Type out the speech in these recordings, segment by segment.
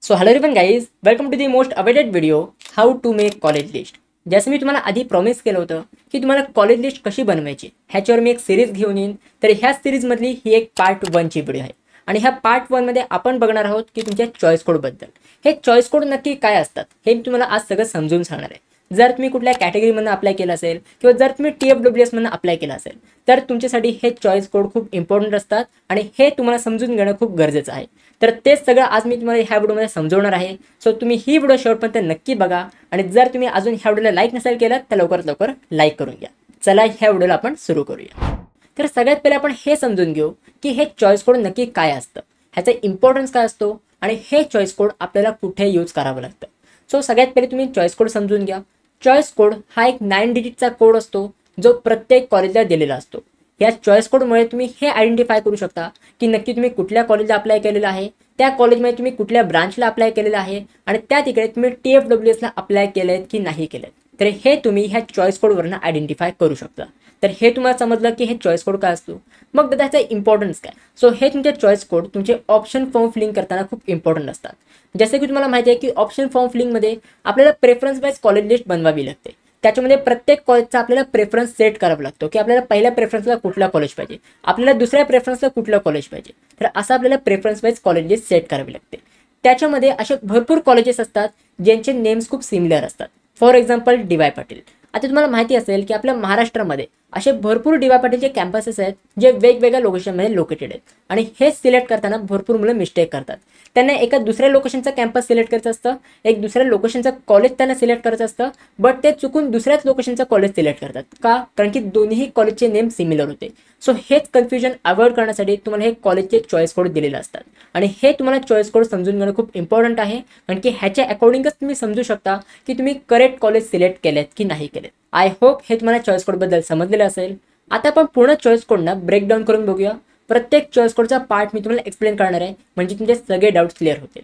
So hello everyone guys, welcome to the most awaited video how to make college list. जसं मी तुम्हाला आधी promise केलं होतं की तुम्हाला कॉलेज लिस्ट कशी बनवायची ह्याच्यावर मी एक सिरीज घेऊन येईन। तर ह्या सिरीजमधली ही एक पार्ट 1ची व्हिडिओ आहे आणि ह्या पार्ट 1 मध्ये आपण बघणार आहोत की तुमच्या चॉईस कोडबद्दल। हे चॉईस कोड नक्की काय असतात हे मी तुम्हाला आज सगळं समजून सांगणार आहे। जर तुम्ही कुठल्या कॅटेगरीमधून अप्लाय केलं असेल किंवा जर तुम्ही TFWS मधून अप्लाय केलं असेल तर तुमच्यासाठी हे चॉईस कोड खूप इम्पॉर्टंट असतात आणि हे तुम्हाला समजून घेणं खूप गरजेचं आहे। तर तेच सगळं आज मी तुम्हाला ह्या व्हिडिओमध्ये समजवणार आहे। सो तुम्ही ही व्हिडिओ शेवटपर्यंत नक्की बघा आणि जर तुम्ही अजून ह्या व्हिडिओला लाईक नसेल केलं तर लवकरात लवकर लाईक करून घ्या। चला ह्या व्हिडिओला आपण सुरू करूया। तर सगळ्यात पहिले आपण हे समजून घेऊ की हे चॉईस कोड नक्की काय असतं, ह्याचा इम्पॉर्टन्स काय असतो आणि हे चॉईस कोड आपल्याला कुठे यूज करावं लागतं। सो सगळ्यात पहिले तुम्ही चॉईस कोड समजून घ्या। चॉईस कोड हा एक 9 डिजिटचा कोड असतो जो प्रत्येक कॉलेजला दिलेला असतो। या चॉईस कोडमुळे तुम्ही हे आयडेंटिफाय करू शकता की नक्की तुम्ही कुठल्या कॉलेजला अप्लाय केलेलं आहे, त्या कॉलेजमध्ये तुम्ही कुठल्या ब्रांचला अप्लाय केलेलं आहे आणि त्या तिकडे तुम्ही TFWSला अप्लाय केलेत की नाही केलेत। तर हे तुम्ही ह्या चॉईस कोडवरून आयडेंटिफाय करू शकता। तर हे तुम्हाला समजलं की हे चॉईस कोड काय असतो। मग त्याचा इम्पॉर्टन्स काय। सो हे तुमचे चॉईस कोड तुमचे ऑप्शन फॉर्म फिलिंग करताना खूप इम्पॉर्टंट असतात। जसे की तुम्हाला माहिती आहे की ऑप्शन फॉर्म फिलिंगमध्ये आपल्याला प्रेफरन्स वाईज कॉलेज लिस्ट बनवावी लागते। त्याच्यामध्ये प्रत्येक कॉलेजचा आपल्याला प्रेफरन्स सेट करावा लागतो की आपल्याला पहिल्या प्रेफरन्सला कुठला कॉलेज पाहिजे, आपल्याला दुसऱ्या प्रेफरन्सला कुठलं कॉलेज पाहिजे। तर असं आपल्याला preference wise college list set करावी लागते। त्याच्यामध्ये असे भरपूर कॉलेजेस असतात ज्यांचे नेम्स खूप सिमिलर असतात। For example DY Patil. आता तुम्हाला माहिती असेल की आपल्या महाराष्ट्रामध्ये असे भरपूर DY पाटीलचे कॅम्पसेस आहेत जे वेगवेगळ्या लोकेशनमध्ये लोकेटेड आहेत आणि हे सिलेक्ट करताना भरपूर मुलं मिस्टेक करतात। त्यांना एका दुसऱ्या लोकेशनचा कॅम्पस सिलेक्ट करायचं असतं, एक दुसऱ्या लोकेशनचं कॉलेज त्यांना सिलेक्ट करायचं असतं, बट ते चुकून दुसऱ्याच लोकेशनचं कॉलेज सिलेक्ट करतात। का? कारण की दोन्ही कॉलेजचे नेम सिमिलर होते। सो हेच कन्फ्युजन अवॉइड करण्यासाठी तुम्हाला हे कॉलेजचे चॉईस कोड दिलेले असतात आणि हे तुम्हाला चॉईस कोड समजून घेणं खूप इम्पॉर्टंट आहे कारण की ह्याच्या अकॉर्डिंगच तुम्ही समजू शकता की तुम्ही करेक्ट कॉलेज सिलेक्ट केलेत की नाही केलेत। आय होप हे तुम्हाला चॉईस कोडबद्दल समजलेलं असेल। आता आपण पूर्ण चॉईस कोडना ब्रेकडाऊन करून बघूया। प्रत्येक चॉईस कोडचा पार्ट मी तुम्हाला एक्सप्लेन करणार आहे म्हणजे तुमचे सगळे डाऊट्स क्लिअर होतील।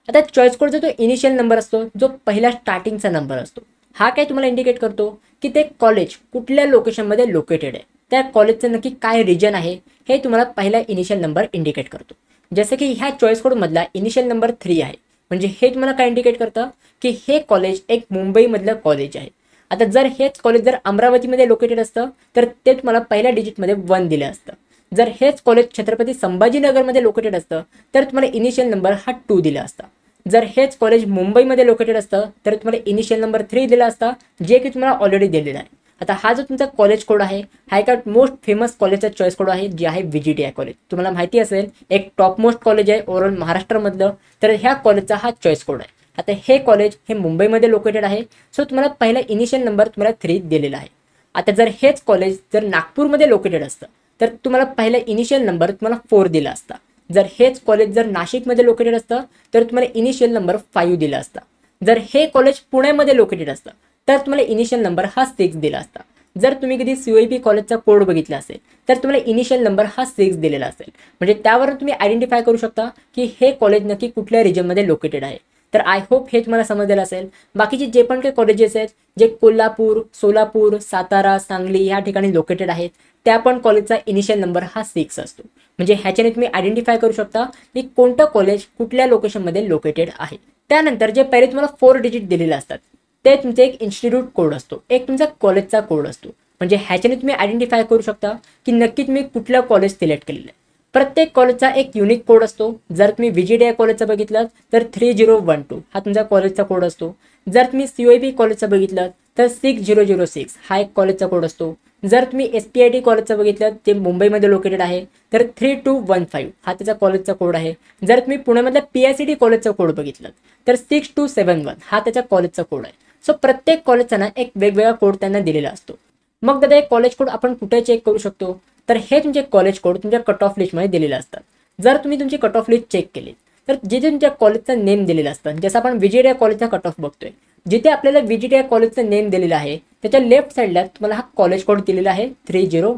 आता चॉईस कोडचा जो इनिशियल नंबर असतो, जो पहिला स्टार्टिंगचा नंबर असतो, हा काय तुम्हाला इंडिकेट करतो की ते कॉलेज कुठल्या लोकेशनमध्ये लोकेटेड आहे, त्या कॉलेजचं नक्की काय रिजन आहे हे तुम्हाला पहिला इनिशियल नंबर इंडिकेट करतो। जसं की ह्या चॉईस कोडमधला इनिशियल नंबर 3 आहे म्हणजे हे तुम्हाला काय इंडिकेट करतं की हे कॉलेज एक मुंबईमधलं कॉलेज आहे। आता जर हेच कॉलेज जर अमरावतीमध्ये लोकेटेड असतं तर ते तुम्हाला पहिल्या डिजिटमध्ये 1 दिलं असतं। जर हेच कॉलेज छत्रपती संभाजीनगरमध्ये लोकेटेड असतं तर तुम्हाला इनिशियल नंबर हा 2 दिला असता। जर हेच कॉलेज मुंबईमध्ये लोकेटेड असतं तर तुम्हाला इनिशियल नंबर 3 दिला असता, जे की तुम्हाला ऑलरेडी दिलेला आहे। आता हा जो तुमचा कॉलेज कोड आहे हा एका मोस्ट फेमस कॉलेजचा चॉईस कोड आहे जे आहे VGTI कॉलेज। तुम्हाला माहिती असेल एक टॉप मोस्ट कॉलेज आहे ओव्हरऑल महाराष्ट्रामधलं, तर ह्या कॉलेजचा हा चॉईस कोड आहे। आता हे कॉलेज हे मुंबईमध्ये लोकेटेड आहे, सो तुम्हाला पहिला इनिशियल नंबर तुम्हाला 3 दिलेला आहे। आता जर हेच कॉलेज जर नागपूरमध्ये लोकेटेड असतं तर तुम्हाला पहिला इनिशियल नंबर तुम्हाला 4 दिला असता। जर हेच कॉलेज जर नाशिकमध्ये लोकेटेड असतं तर तुम्हाला इनिशियल नंबर 5 दिला असता। जर हे कॉलेज पुण्यामध्ये लोकेटेड असतं तर तुम्हाला इनिशियल नंबर हा 6 दिला असता। जर तुम्ही कधी COEP कॉलेजचा कोड बघितला असेल तर तुम्हाला इनिशियल नंबर हा 6 दिलेला असेल, म्हणजे त्यावरून तुम्ही आयडेंटिफाय करू शकता की हे कॉलेज नक्की कुठल्या रिजनमध्ये लोकेटेड आहे। तर आय होप हे तुम्हाला समजलेलं असेल। बाकीचे जे पण काही कॉलेजेस आहेत जे कोल्हापूर, सोलापूर, सातारा, सांगली या ठिकाणी लोकेटेड आहेत त्या पण कॉलेजचा इनिशियल नंबर हा 6 असतो, म्हणजे ह्याच्याने तुम्ही आयडेंटिफाय करू शकता की कोणतं कॉलेज कुठल्या लोकेशनमध्ये लोकेटेड आहे। त्यानंतर जे पहिले तुम्हाला 4 डिजिट दिलेले असतात ते तुमचे एक इन्स्टिट्यूट कोड असतो, एक तुमचा कॉलेजचा कोड असतो, म्हणजे ह्याच्याने तुम्ही आयडेंटिफाय करू शकता की नक्की तुम्ही कुठलं कॉलेज सिलेक्ट केलेलं आहे। प्रत्येक कॉलेजचा एक युनिक कोड असतो। जर तुम्ही VGTI कॉलेजचा बघितलं तर 3012 हा तुमचा कॉलेजचा कोड असतो। जर तुम्ही COEP कॉलेजचा बघितलं तर 6006 हा एक कॉलेजचा कोड असतो। जर तुम्ही SPIT कॉलेजचा बघितलं ते मुंबईमध्ये लोकेटेड आहे तर 3215 हा त्याचा कॉलेजचा कोड आहे। जर तुम्ही पुण्यामधल्या PICT कॉलेजचा कोड बघितलं तर 6271 हा त्याचा कॉलेजचा कोड आहे। सो प्रत्येक कॉलेजचा ना एक वेगवेगळा कोड त्यांना दिलेला असतो। मग दादा एक कॉलेज कोड आपण कुठे चेक करू शकतो, तर हे तुमचे कॉलेज कोड तुमच्या कट ऑफ लिस्टमध्ये दिलेले असतात। जर तुम्ही तुमची कट ऑफ लिस्ट चेक केली तर जिथे तुमच्या कॉलेजचा नेम दिलेला असतं, जसं आपण VGTI कॉलेजचा कट ऑफ बघतोय, जिथे आपल्याला VGTI कॉलेजचं नेम दिलेलं आहे त्याच्या लेफ्ट साईडला तुम्हाला हा कॉलेज कोड दिलेला आहे 3012,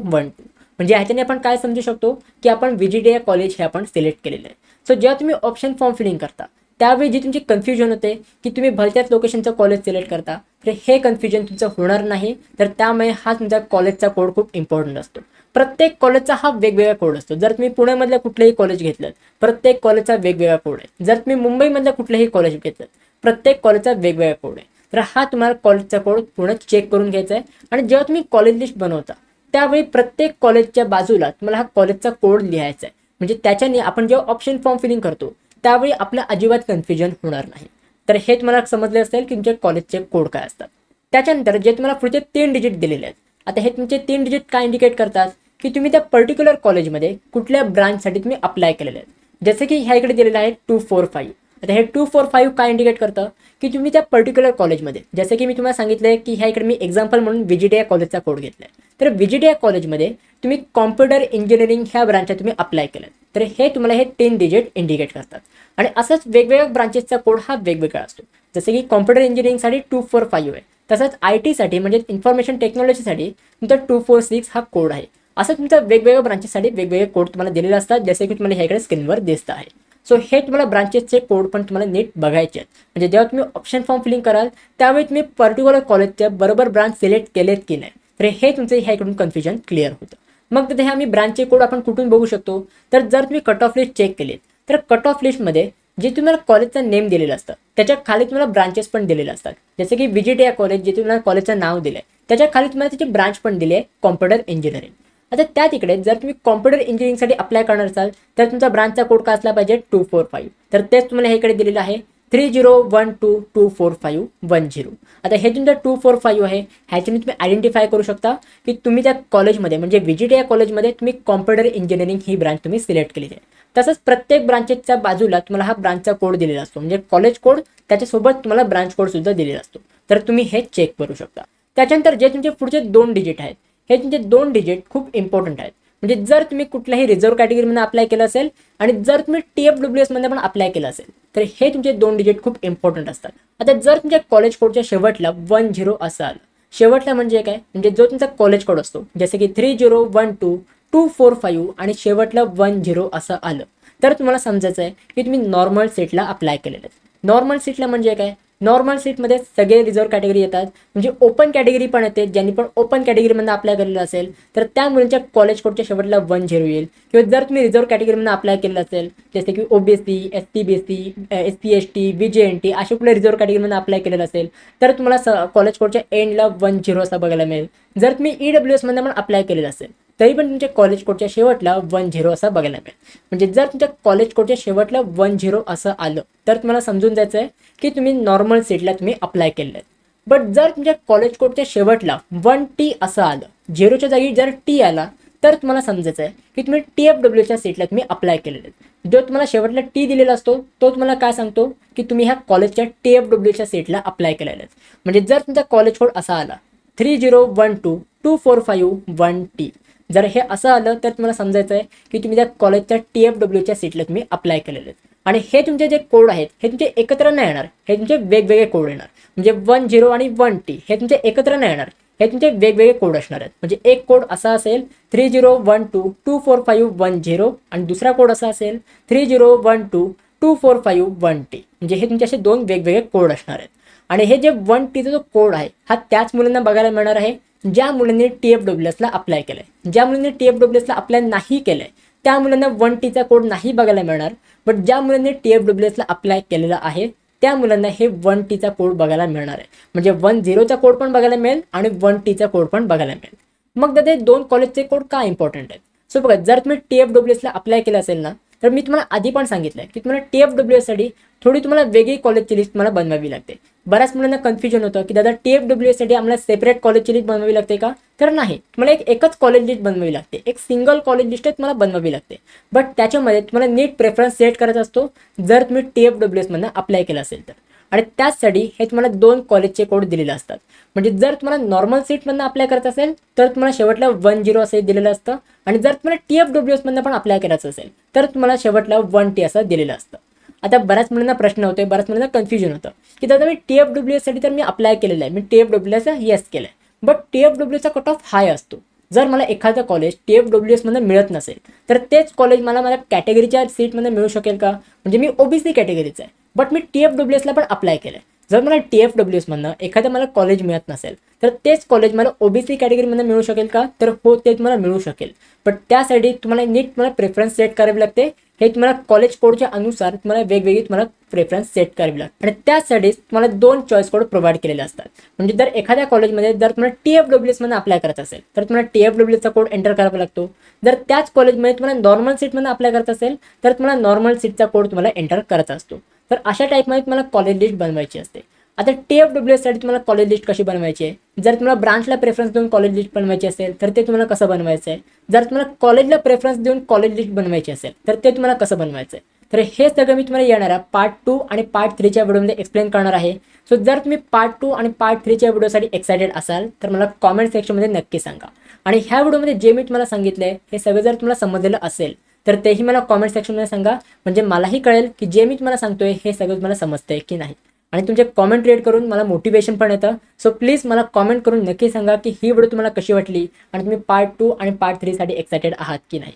म्हणजे ह्याच्याने आपण काय समजू शकतो की आपण VGTI कॉलेज हे आपण सिलेक्ट केलेलं आहे। सो जेव्हा तुम्ही ऑप्शन फॉर्म फिलिंग करता त्यावेळी जी तुमची कन्फ्युजन होते की तुम्ही भलत्याच लोकेशनचं कॉलेज सिलेक्ट करता, तर हे कन्फ्युजन तुमचं होणार नाही। तर त्यामुळे हा तुमचा कॉलेजचा कोड खूप इम्पॉर्टंट असतो। प्रत्येक कॉलेजचा हा वेगवेगळा कोड असतो. जर तुम्ही पुण्यामधलं कुठलंही कॉलेज घेतलं, प्रत्येक कॉलेजचा वेगवेगळा कोड आहे. जर तुम्ही मुंबईमधलं कुठलंही कॉलेज घेतलं, प्रत्येक कॉलेजचा वेगवेगळा कोड आहे. तर हा तुम्हाला कॉलेजचा कोड पूर्ण चेक करून घ्यायचा आहे. आणि जेव्हा तुम्ही कॉलेज लिस्ट बनवता त्यावेळी प्रत्येक कॉलेजच्या बाजूला तुम्हाला हा कॉलेजचा कोड लिहायचा आहे. म्हणजे त्याच्याने आपण जेव्हा ऑप्शन फॉर्म फिलिंग करतो त्यावेळी आपलं अजिबात कन्फ्युजन होणार नाही. तर हे तुम्हाला समजले असेल की तुमच्या कॉलेजचे कोड काय असतात. त्याच्यानंतर जे तुम्हाला पुढचे 3 डिजिट दिलेले आहेत, आता हे तुमचे 3 डिजिट काय इंडिकेट करतात की तुम्ही त्या पर्टिक्युलर कॉलेजमध्ये कुठल्या ब्रांचसाठी तुम्ही अप्लाय केलेले आहेत. जसे की ह्या इकडे दिलेलं आहे 245. आता हे 245 काय इंडिकेट करतं की तुम्ही त्या पर्टिक्युलर कॉलेजमध्ये, जसे की मी तुम्हाला सांगितलं की ह्या इकडे मी एक्झाम्पल म्हणून VGTI कॉलेजचा कोड घेतलाय. तर VGTI कॉलेजमध्ये तुम्ही कॉम्प्युटर इंजिनिअरिंग ह्या ब्रांचला तुम्ही अप्लाय केलं, तर हे तुम्हाला हे 3 डिजिट इंडिकेट करतात. आणि असंच वेगवेगळ्या ब्रांचेसचा कोड हा वेगवेगळा असतो. जसे की कॉम्प्युटर इंजिनिअरिंगसाठी 245 आहे, तसंच IT साठी म्हणजे इन्फॉर्मेशन टेक्नॉलॉजीसाठी तुमचा 246 हा कोड आहे. असं तुमच्या वेगवेगळ्या ब्रांचेससाठी वेगवेगळे कोड तुम्हाला दिलेले असतात, जसे की तुम्हाला ह्याकडे स्क्रीनवर दिसत आहे. सो हे तुम्हाला ब्रांचेसचे कोड पण तुम्हाला नीट बघायचे आहेत. म्हणजे जेव्हा तुम्ही ऑप्शन फॉर्म फिलिंग कराल त्यावेळी तुम्ही पर्टिक्युलर कॉलेजच्या बरोबर ब्रांच सिलेक्ट केलेत की नाही, तर हे तुमचं ह्याकडून कन्फ्युजन क्लिअर होतं. मग तिथे आम्ही ब्रांचचे कोड आपण कुठून बघू शकतो, तर जर तुम्ही कट ऑफ लिस्ट चेक केलीत तर कट ऑफ लिस्टमध्ये जे तुम्हाला कॉलेजचं नेम दिलेलं असतं त्याच्या खाली तुम्हाला ब्रांचेस पण दिलेले असतात. जसे की VGTI कॉलेज जे तुम्हाला कॉलेजचं नाव दिलं आहे त्याच्या खाली तुम्हाला त्याची ब्रांच पण दिली आहे कॉम्प्युटर इंजिनिअरिंग. आता त्या तिकडे जर तुम्ही कॉम्प्युटर इंजिनिअरिंगसाठी अप्लाय करणार असाल तर तुमचा ब्रांचचा कोड काय असला पाहिजे 245. तर तेच तुम्हाला ह्याकडे दिलेलं आहे 3012244510. आता हे तुमचं 245 आहे, ह्याच्याने तुम्ही आयडेंटिफाय करू शकता की तुम्ही त्या कॉलेजमध्ये म्हणजे VGTI कॉलेजमध्ये तुम्ही कॉम्प्युटर इंजिनिअरिंग ही ब्रांच तुम्ही सिलेक्ट केली आहे. तसंच प्रत्येक ब्रांचेसच्या बाजूला तुम्हाला हा ब्रांचचा कोड दिलेला असतो, म्हणजे कॉलेज कोड त्याच्यासोबत तुम्हाला ब्रांच कोड सुद्धा दिलेला असतो. तर तुम्ही हे चेक करू शकता. त्याच्यानंतर जे तुमचे पुढचे 2 डिजिट आहेत, हे तुमचे 2 डिजिट खूप इम्पॉर्टंट आहेत. म्हणजे जर तुम्ही कुठल्याही रिझर्व कॅटेगरीमध्ये अप्लाय केलं असेल आणि जर तुम्ही TFWS मध्ये पण अप्लाय केलं असेल तर हे तुमचे 2 डिजिट खूप इम्पॉर्टंट असतात. आता जर तुमच्या कॉलेज कोडच्या शेवटला 10 असं आलं, शेवटला म्हणजे काय, म्हणजे जो तुमचा कॉलेज कोड असतो जसे की 30122445 आणि शेवटला 10 असं आलं तर तुम्हाला समजायचं आहे की तुम्ही नॉर्मल सीटला अप्लाय केलेलं आहे. नॉर्मल सीटला म्हणजे काय, नॉर्मल सीटमध्ये सगळे रिझर्व कॅटेगरी येतात, म्हणजे ओपन कॅटेगरी पण येते. ज्यांनी पण ओपन कॅटेगरीमध्ये अप्लाय केलेलं असेल तर त्या मुलांच्या कॉलेज कोडच्या शेवटला 10 येईल. किंवा जर तुम्ही रिझर्व कॅटेगरीमध्ये अप्लाय केलं असेल जसे की OBC, ST-BC, SC-ST, VJNT अशा कुठल्या रिझर्व कॅटेगरीमध्ये अप्लाय केलेलं असेल तर तुम्हाला कॉलेज कोडच्या एंडला 10 असा बघायला मिळेल. जर तुम्ही EWS मध्ये पण अप्लाय केलेलं असेल तरी पण तुमच्या कॉलेज कोडच्या शेवटला 10 असा बघायला मिळेल. म्हणजे जर तुमच्या कॉलेज कोडच्या शेवटला 10 असं आलं तर तुम्हाला समजून जायचं आहे की तुम्ही नॉर्मल सीटला तुम्ही अप्लाय केलेलं आहे. बट जर तुमच्या कॉलेज कोडच्या शेवटला 1T असं आलं, 0च्या जागी जर T आला तर तुम्हाला समजायचं आहे की तुम्ही TFWच्या सीटला तुम्ही अप्लाय केलेलं आहे. जो तुम्हाला शेवटला T दिलेला असतो तो तुम्हाला काय सांगतो की तुम्ही ह्या कॉलेजच्या TFWच्या सीटला अप्लाय केलेलं आहे. म्हणजे जर तुमचा कॉलेज कोड असा आला 30122451T, जर हे असं आलं तर तुम्हाला समजायचं आहे की तुम्ही त्या कॉलेजच्या TFWच्या सीटला तुम्ही अप्लाय केलेले आहेत. आणि हे तुमचे जे कोड आहेत हे तुमचे एकत्र नाही येणार, हे तुमचे वेगवेगळे कोड येणार. म्हणजे 10 आणि 1T हे तुमचे एकत्र नाही येणार, हे तुमचे वेगवेगळे कोड असणार आहेत. म्हणजे एक कोड असा असेल 3012244510 आणि दुसरा कोड असा असेल 30122451T. म्हणजे हे तुमचे असे 2 वेगवेगळे कोड असणार आहेत. आणि हे जे 1Tचा जो कोड आहे हा त्याच मुलांना बघायला मिळणार आहे ज्या मुलांनी TFWSला अप्लाय केलंय. ज्या मुलांनी TFWSला अप्लाय नाही केलंय त्या मुलांना 1Tचा कोड नाही बघायला मिळणार. बट ज्या मुलांनी TFWSला अप्लाय केलेला आहे त्या मुलांना हे 1Tचा कोड बघायला मिळणार आहे. म्हणजे 10चा कोड पण बघायला मिळेल आणि 1Tचा कोड पण बघायला मिळेल. मग ते 2 कॉलेजचे कोड का इम्पॉर्टंट आहेत. सो बघा, जर तुम्ही TFWSला अप्लाय केलं असेल ना तर मी तुम्हाला आधी पण सांगितलं की तुम्हाला TFWSसाठी थोडी तुम्हाला वेगळी कॉलेजची लिस्ट तुम्हाला बनवावी लागते. बऱ्याच मुलांना कन्फ्युजन होतं की दादा TFWSसाठी आम्हाला सेपरेट कॉलेजची लिस्ट बनवावी लागते का, तर नाही, तुम्हाला एकच कॉलेज लिस्ट बनवावी लागते. एक सिंगल कॉलेज लिस्ट तुम्हाला बनवावी लागते. बट त्याच्यामध्ये तुम्हाला नीट प्रेफरन्स सेट करायचा असतो जर तुम्ही TFWSमधनं अप्लाय केलं असेल तर. आणि त्याचसाठी हे तुम्हाला 2 कॉलेजचे कोड दिलेले असतात. म्हणजे जर तुम्हाला नॉर्मल सीटमधनं अप्लाय करायचं असेल तर तुम्हाला शेवटला 10 असं दिलेलं असतं. आणि जर तुम्हाला TFWSमधनं पण अप्लाय करायचं असेल तर तुम्हाला शेवटला 1T असं दिलेलं असतं. आता बऱ्याच मुलांना प्रश्न होतोय, बऱ्याच मुलांना कन्फ्युजन होतं की दादा मी TFWSसाठी तर मी अप्लाय केलेलं आहे, मी TFWSला येस केलं आहे. बट TFWSचा कट ऑफ हाय असतो. जर मला एखादं कॉलेज TFWSमधनं मिळत नसेल तर तेच कॉलेज मला माझ्या कॅटेगरीच्या सीटमध्ये मिळू शकेल का, म्हणजे मी OBC कॅटेगरीचा आहे बट मी TFWSला पण अप्लाय केलं आहे. जर मला TFWS मधनं एखादं मला कॉलेज मिळत नसेल तर तेच कॉलेज मला OBC कॅटेगरीमधनं मिळू शकेल का? तर हो, ते तुम्हाला मिळू शकेल. पण त्यासाठी तुम्हाला नीट तुम्हाला प्रेफरन्स सेट करावी लागते. हे तुम्हाला कॉलेज कोडच्या अनुसार तुम्हाला वेगवेगळी तुम्हाला प्रेफरन्स सेट करावी लागते आणि त्यासाठी तुम्हाला 2 चॉईस कोड प्रोव्हाइड केलेले असतात. म्हणजे जर एखाद्या कॉलेजमध्ये जर तुम्हाला TFWS मध्ये अप्लाय करायचं असेल तर तुम्हाला TFWS चा कोड एंटर करावा लागतो. जर त्याच कॉलेजमध्ये तुम्हाला नॉर्मल सीटमध्ये अप्लाय करायचं असेल तर तुम्हाला नॉर्मल सीटचा कोड तुम्हाला एंटर करायचा असतो. तर अशा टाईपमध्ये तुम्हाला कॉलेज लिस्ट बनवायची असते. आता TFWS साठी तुम्हाला कॉलेज लिस्ट कशी बनवायची आहे? जर तुम्हाला ब्रांचला प्रेफरन्स देऊन कॉलेज लिस्ट बनवायची असेल तर ते तुम्हाला कसं बनवायचं आहे? जर तुम्हाला कॉलेजला प्रेफरन्स देऊन कॉलेज लिस्ट बनवायची असेल तर ते तुम्हाला कसं बनवायचं आहे? तर हे सगळं मी तुम्हाला येणाऱ्या पार्ट 2 आणि पार्ट 3च्या व्हिडिओमध्ये एक्सप्लेन करणार आहे. सो जर तुम्ही पार्ट 2 आणि पार्ट 3च्या व्हिडिओसाठी एक्सायटेड असाल तर मला कॉमेंट सेक्शनमध्ये नक्की सांगा. आणि ह्या व्हिडिओमध्ये जे मी तुम्हाला सांगितलंय हे सगळं जर तुम्हाला समजलेलं असेल तर तेही मला कॉमेंट सेक्शनमध्ये सांगा. म्हणजे मलाही कळेल की जे मी तुम्हाला सांगतोय हे सगळं तुम्हाला समजतंय की नाही. आणि तुमचे कॉमेंट रीड करून मला मोटिवेशन पण येतं. सो प्लीज मला कॉमेंट करून नक्की सांगा की ही व्हिडिओ तुम्हाला कशी वाटली आणि तुम्ही पार्ट 2 आणि पार्ट 3 साठी एक्सायटेड आहात की नाही.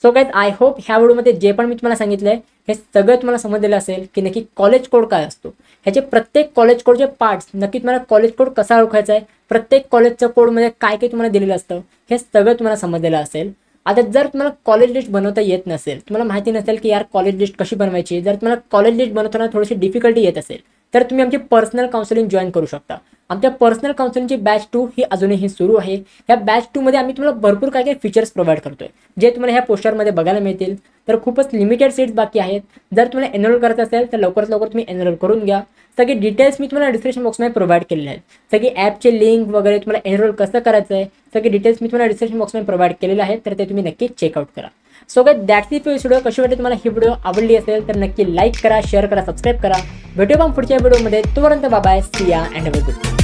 सो गाइज, आय होप ह्या व्हिडिओमध्ये जे पण मी तुम्हाला सांगितलंय हे सगळं तुम्हाला समजलेलं असेल की नक्की कॉलेज कोड काय असतो. ह्याचे प्रत्येक कॉलेज कोडचे पार्ट्स, नक्की तुम्हाला कॉलेज कोड कसा ओळखायचा आहे, प्रत्येक कॉलेजच्या कोडमध्ये काय काय तुम्हाला दिलेलं असतं हे सगळं तुम्हाला समजलेलं असेल. आता जर तुम्हाला कॉलेज लिस्ट बनवता येत नसेल, तुम्हाला माहिती नसेल की यार कॉलेज लिस्ट कशी बनवायची, जर तुम्हाला कॉलेज लिस्ट बनवताना थोडीशी डिफिकल्टी येत असेल तर तुम्ही आमची पर्सनल काउन्सिलिंग जॉईन करू शकता. आमच्या पर्सनल काउन्सिलिंगची बॅच 2 ही अजूनही सुरू आहे. या बॅच 2 मध्ये आम्ही तुम्हाला भरपूर काय काय फीचर्स प्रोव्हाइड करतोय जे तुम्हाला ह्या पोस्टरमध्ये बघायला मिळतील. तर खूपच लिमिटेड सीट्स बाकी आहेत. जर तुम्हाला एनरोल करायचं असेल तर लवकरात लवकर तुम्ही एनरोल करून घ्या. सगळे डिटेल्स मी तुम्हाला डिस्क्रिप्शन बॉक्समध्ये प्रोव्हाइड केलेले आहेत. सगळी ॲपचे लिंक वगैरे, तुम्हाला एनरोल कसं करायचं आहे, सगळे डिटेल्स मी तुम्हाला डिस्क्रिप्शन बॉक्समध्ये प्रोव्हाइड केलेले आहेत. तर ते तुम्ही नक्की चेकआउट करा. So guys, that's it for this video. कशी वाटते तुम्हाला ही व्हिडिओ? आवडली असेल तर नक्की लाईक करा, शेअर करा, सबस्क्राईब करा. भेटूया पुढच्या व्हिडिओमध्ये. तोपर्यंत बाय बाय, सी या and have a good day.